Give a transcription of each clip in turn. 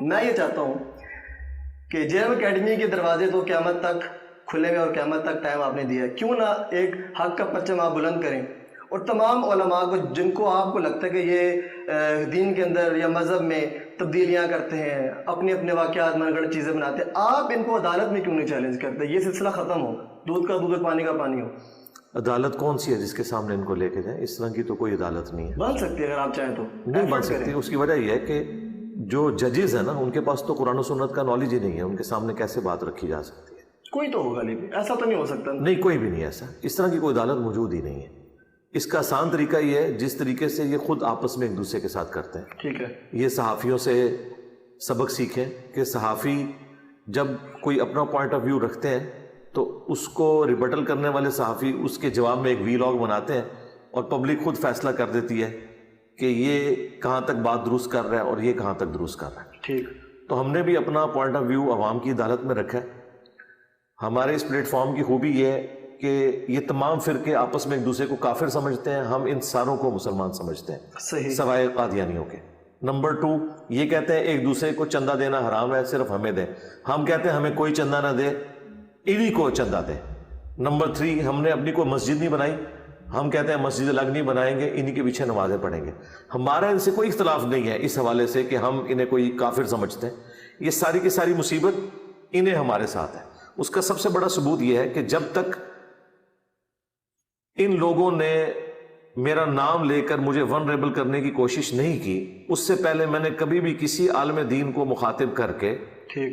میں یہ چاہتا ہوں کہ جے ایم اکیڈمی کے دروازے تو قیامت تک کھلے ہوئے اور قیامت تک ٹائم آپ نے دیا ہے، کیوں نہ ایک حق کا پرچم آپ بلند کریں اور تمام علماء کو جن کو آپ کو لگتا ہے کہ یہ دین کے اندر یا مذہب میں تبدیلیاں کرتے ہیں، اپنے اپنے واقعات من گھڑت چیزیں بناتے ہیں، آپ ان کو عدالت میں کیوں نہیں چیلنج کرتے؟ یہ سلسلہ ختم ہو، دودھ کا دودھ اور پانی کا پانی ہو۔ عدالت کون سی ہے جس کے سامنے ان کو لے کے جائیں؟ اس طرح کی تو کوئی عدالت نہیں ہے، بن سکتی ہے اگر آپ چاہیں تو، نہیں بن سکتی۔ اس کی وجہ یہ ہے کہ جو ججز ہیں نا ان کے پاس تو قرآن و سنت کا نالج ہی نہیں ہے، ان کے سامنے کیسے بات رکھی جا سکتی ہے؟ کوئی تو ہوگا، لیکن ایسا تو نہیں ہو سکتا۔ نہیں، کوئی بھی نہیں ایسا، اس طرح کی کوئی عدالت موجود ہی نہیں ہے۔ اس کا آسان طریقہ یہ ہے جس طریقے سے یہ خود آپس میں ایک دوسرے کے ساتھ کرتے ہیں۔ ٹھیک ہے، یہ صحافیوں سے سبق سیکھیں کہ صحافی جب کوئی اپنا پوائنٹ آف ویو رکھتے ہیں تو اس کو ریبٹل کرنے والے صحافی اس کے جواب میں ایک وی لاگ بناتے ہیں اور پبلک خود فیصلہ کر دیتی ہے کہ یہ کہاں تک بات درست کر رہا ہے اور یہ کہاں تک درست کر رہا ہے۔ ٹھیک، تو ہم نے بھی اپنا پوائنٹ آف ویو عوام کی عدالت میں رکھا ہے۔ ہمارے اس پلیٹ فارم کی خوبی یہ ہے کہ یہ تمام فرقے آپس میں ایک دوسرے کو کافر سمجھتے ہیں، ہم ان ساروں کو مسلمان سمجھتے ہیں، صحیح، سوائے قادیانیوں کے۔ نمبر 2، یہ کہتے ہیں ایک دوسرے کو چندہ دینا حرام ہے، صرف ہمیں دیں، ہم کہتے ہیں ہمیں کوئی چندہ نہ دے، انہی کو چندہ دیں۔ نمبر 3، ہم نے اپنی کوئی مسجد نہیں بنائی، ہم کہتے ہیں مسجد الگ نہیں بنائیں گے، انہی کے پیچھے نمازیں پڑھیں گے۔ ہمارا ان سے کوئی اختلاف نہیں ہے اس حوالے سے کہ ہم انہیں کوئی کافر سمجھتے ہیں، یہ ساری کی ساری مصیبت انہیں ہمارے ساتھ ہے۔ اس کا سب سے بڑا ثبوت یہ ہے کہ جب تک ان لوگوں نے میرا نام لے کر مجھے ونریبل کرنے کی کوشش نہیں کی، اس سے پہلے میں نے کبھی بھی کسی عالم دین کو مخاطب کر کے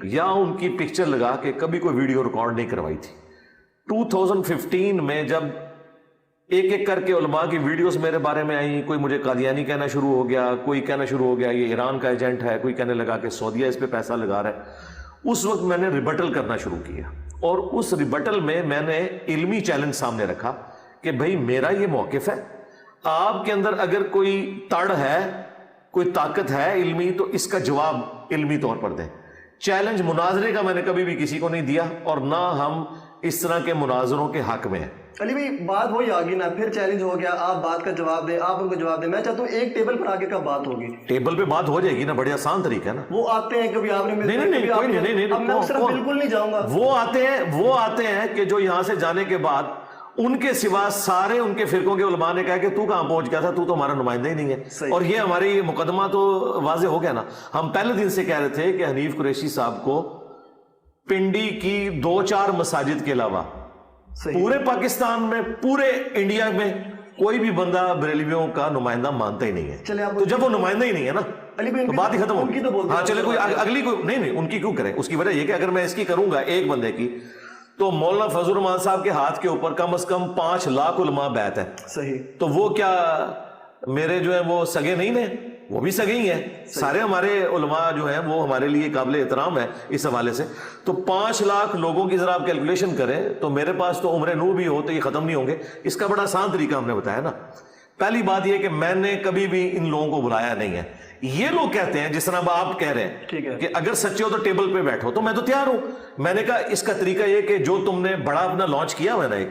یا ان کی پکچر لگا کے کبھی کوئی ویڈیو ریکارڈ نہیں کروائی تھی۔ 2015 میں جب ایک ایک کر کے علماء کی ویڈیوز میرے بارے میں آئیں، کوئی مجھے قادیانی کہنا شروع ہو گیا، کوئی کہنا شروع ہو گیا یہ ایران کا ایجنٹ ہے، کوئی کہنے لگا کہ سعودیہ اس پہ پیسہ لگا رہا ہے، اس وقت میں نے ریبٹل کرنا شروع کیا، اور اس ریبٹل میں نے علمی چیلنج سامنے رکھا کہ بھئی میرا یہ موقف ہے، آپ کے اندر اگر کوئی تڑ ہے، کوئی طاقت ہے علمی، تو اس کا جواب علمی طور پر دیں۔ چیلنج مناظرے کا میں نے کبھی بھی کسی کو نہیں دیا، اور نہ ہم اس طرح کے مناظروں کے حق میں ہیں۔ علی بھائی بات وہی آگی نا، پھر چیلنج ہو گیا، آپ بات کا جواب دیں، آپ ان کو جواب دیں۔ میں چاہتا ہوں ایک ٹیبل پر آگے کب بات ہوگی؟ ٹیبل پہ بات ہو جائے گی نا، بڑی آسان طریقہ ہے نا۔ وہ آتے ہیں کبھی آپ نے نہیں، اب میں اس طرف بالکل نہیں جاؤں گا۔ وہ آتے ہیں کہ جو یہاں سے جانے کے بعد ان کے سوا سارے ان کے فرقوں کے علماء نے کہا کہ تو کہاں پہنچ گیا تھا، تو ہمارا نمائندہ ہی نہیں ہے۔ اور یہ ہماری مقدمہ تو واضح ہو گیا نا۔ ہم پہلے دن سے کہہ رہے تھے کہ حنیف قریشی صاحب کو پنڈی کی 2-4 مساجد کے علاوہ پورے پاکستان میں، پورے انڈیا میں کوئی بھی بندہ بریلویوں کا نمائندہ مانتا ہی نہیں ہے۔ تو جب وہ نمائندہ ہی نہیں ہے نا تو بات ہی ختم ہوگی۔ ہاں چلے، کوئی اگلی کوئی نہیں، ان کی کیوں کریں؟ اس کی وجہ یہ کہ اگر میں اس کی کروں گا ایک بندے کی، تو مولانا فضل الرحمان صاحب کے ہاتھ کے اوپر کم از کم 5 لاکھ علماء بیعت ہے۔ صحیح، تو وہ کیا میرے جو ہیں وہ سگے نہیں ہیں؟ وہ بھی سگے ہی ہیں۔ سارے ہمارے علماء جو ہیں وہ ہمارے لیے قابل احترام ہے اس حوالے سے۔ تو 5 لاکھ لوگوں کی ذرا آپ کیلکولیشن کریں تو میرے پاس تو عمر نو بھی ہو تو یہ ختم نہیں ہوں گے۔ اس کا بڑا آسان طریقہ ہم نے بتایا نا۔ پہلی بات یہ کہ میں نے کبھی بھی ان لوگوں کو بلایا نہیں ہے۔ یہ لوگ کہتے ہیں جس طرح آپ کہہ رہے ہیں کہ اگر سچے ہو تو ٹیبل پہ بیٹھو، تو میں تو تیار ہوں۔ میں نے کہا اس کا طریقہ یہ کہ جو تم نے بڑا اپنا لانچ کیا ہوا ہے نا، ایک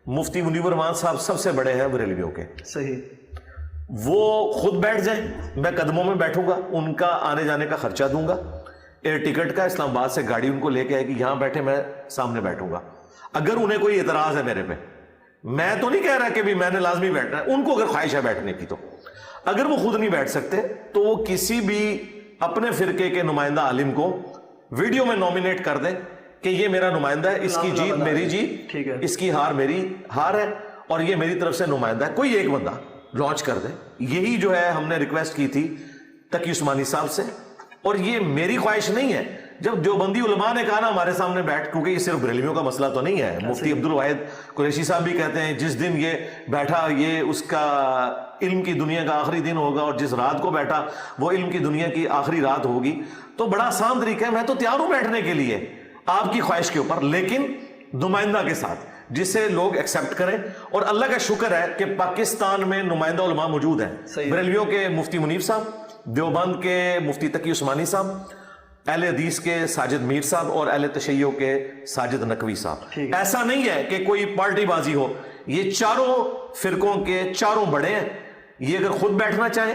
مفتی منیب الرحمان صاحب سب سے بڑے ہیں بریلویوں کے، صحیح، وہ خود بیٹھ جائیں، میں قدموں میں بیٹھوں گا، ان کا آنے جانے کا خرچہ دوں گا، ایئر ٹکٹ کا، اسلام آباد سے گاڑی ان کو لے کے آئے گی، یہاں بیٹھے، میں سامنے بیٹھوں گا۔ اگر انہیں کوئی اعتراض ہے میرے پہ، میں تو نہیں کہہ رہا کہ بھی میں نے لازمی بیٹھنا ہے، ان کو اگر خواہش ہے بیٹھنے کی، تو اگر وہ خود نہیں بیٹھ سکتے تو وہ کسی بھی اپنے فرقے کے نمائندہ عالم کو ویڈیو میں نومینیٹ کر دیں کہ یہ میرا نمائندہ ہے، اس کی جیت میری جیت، اس کی ہار میری ہار ہے، اور یہ میری طرف سے نمائندہ ہے۔ کوئی ایک بندہ لانچ کر دے۔ یہی جو ہے ہم نے ریکویسٹ کی تھی تقی عثمانی صاحب سے، اور یہ میری خواہش نہیں ہے۔ جب دیوبندی علماء نے کہا نا ہمارے سامنے بیٹھ، کیونکہ یہ صرف بریلویوں کا مسئلہ تو نہیں ہے، مفتی عبدالواحد قریشی صاحب بھی کہتے ہیں جس دن یہ بیٹھا یہ اس کا علم کی دنیا کا آخری دن ہوگا، اور جس رات کو بیٹھا وہ علم کی دنیا کی آخری رات ہوگی۔ تو بڑا آسان طریقہ ہے، میں تو تیار ہوں بیٹھنے کے لیے آپ کی خواہش کے اوپر، لیکن نمائندہ کے ساتھ جسے لوگ ایکسیپٹ کریں۔ اور اللہ کا شکر ہے کہ پاکستان میں نمائندہ علماء موجود ہیں۔ بریلویوں کے مفتی منیب صاحب، دیوبند کے مفتی تقی عثمانی صاحب، اہل حدیث کے ساجد میر صاحب، اور اہل تشیع کے ساجد نقوی صاحب۔ ایسا نہیں ہے کہ کوئی پارٹی بازی ہو، یہ چاروں فرقوں کے چاروں بڑے ہیں۔ یہ اگر خود بیٹھنا چاہیں